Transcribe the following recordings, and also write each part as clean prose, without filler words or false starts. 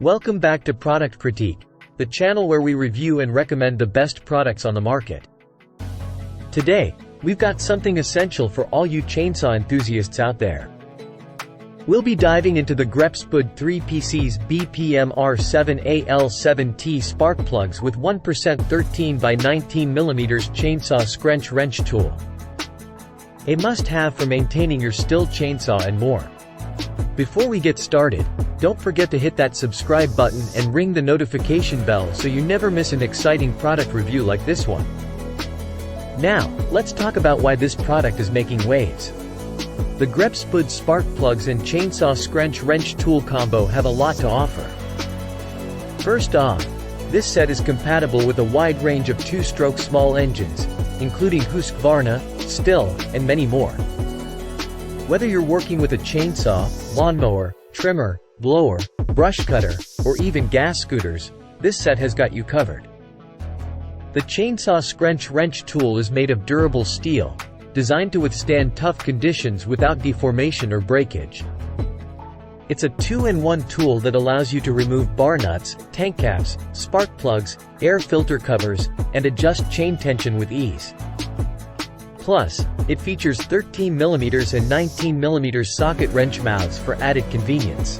Welcome back to Product Critique, the channel where we review and recommend the best products on the market. Today, we've got something essential for all you chainsaw enthusiasts out there. We'll be diving into the GREPSPUD 3PC's BPMR7A L7T spark plugs with 1% 13 by 19mm chainsaw scrunch wrench tool. A must-have for maintaining your Stihl chainsaw and more. Before we get started, don't forget to hit that subscribe button and ring the notification bell so you never miss an exciting product review like this one. Now, let's talk about why this product is making waves. The GREPSPUD spark plugs and chainsaw scrunch wrench tool combo have a lot to offer. First off, this set is compatible with a wide range of two-stroke small engines, including Husqvarna, Stihl, and many more. Whether you're working with a chainsaw, lawnmower, trimmer, blower, brush cutter, or even gas scooters, this set has got you covered. The chainsaw scrunch wrench tool is made of durable steel, designed to withstand tough conditions without deformation or breakage. It's a 2-in-1 tool that allows you to remove bar nuts, tank caps, spark plugs, air filter covers, and adjust chain tension with ease. Plus, it features 13mm and 19mm socket wrench mouths for added convenience.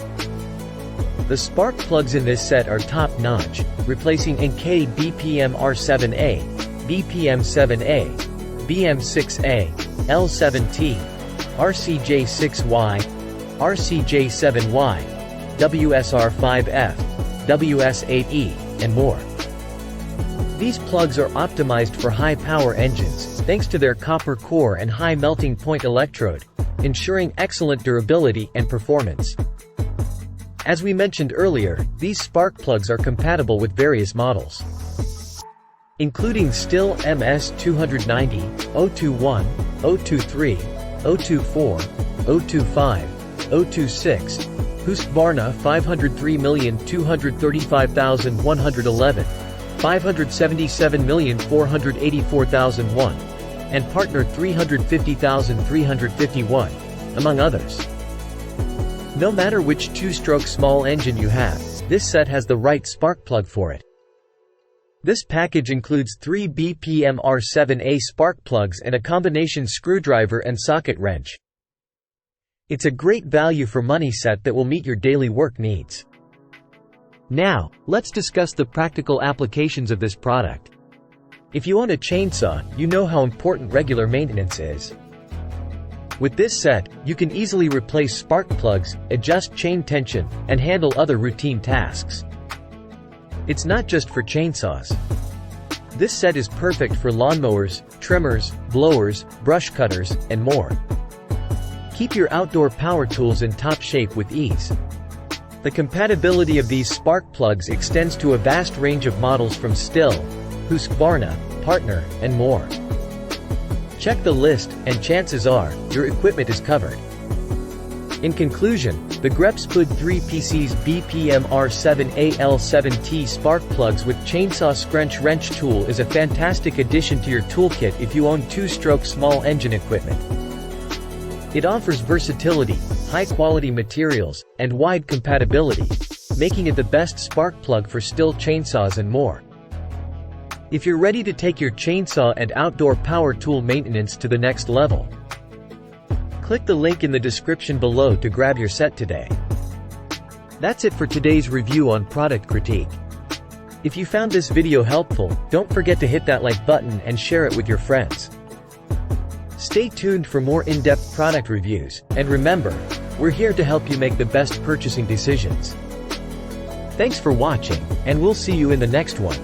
The spark plugs in this set are top-notch, replacing NK BPMR7A, BPM7A, BM6A, L7T, RCJ6Y, RCJ7Y, WSR5F, WS8E, and more. These plugs are optimized for high-power engines, thanks to their copper core and high melting point electrode, ensuring excellent durability and performance. As we mentioned earlier, these spark plugs are compatible with various models, including Stihl MS290, 021, 023, 024, 025, 026, Husqvarna 503,235,111, 577,484,001, and Partner 350,351, among others. No matter which two-stroke small engine you have, this set has the right spark plug for it. This package includes 3 BPMR7A spark plugs and a combination screwdriver and socket wrench. It's a great value for money set that will meet your daily work needs. Now, let's discuss the practical applications of this product. If you own a chainsaw, you know how important regular maintenance is. With this set, you can easily replace spark plugs, adjust chain tension, and handle other routine tasks. It's not just for chainsaws. This set is perfect for lawnmowers, trimmers, blowers, brush cutters, and more. Keep your outdoor power tools in top shape with ease. The compatibility of these spark plugs extends to a vast range of models from Stihl, Husqvarna, Partner, and more. Check the list, and chances are, your equipment is covered. In conclusion, the GREPSPUD 3PC's BPMR7A L7T spark plugs with chainsaw scrunch wrench tool is a fantastic addition to your toolkit if you own two-stroke small engine equipment. It offers versatility, high-quality materials, and wide compatibility, making it the best spark plug for Stihl chainsaws and more. If you're ready to take your chainsaw and outdoor power tool maintenance to the next level, click the link in the description below to grab your set today. That's it for today's review on Product Critique. If you found this video helpful, don't forget to hit that like button and share it with your friends. Stay tuned for more in-depth product reviews, and remember, we're here to help you make the best purchasing decisions. Thanks for watching, and we'll see you in the next one.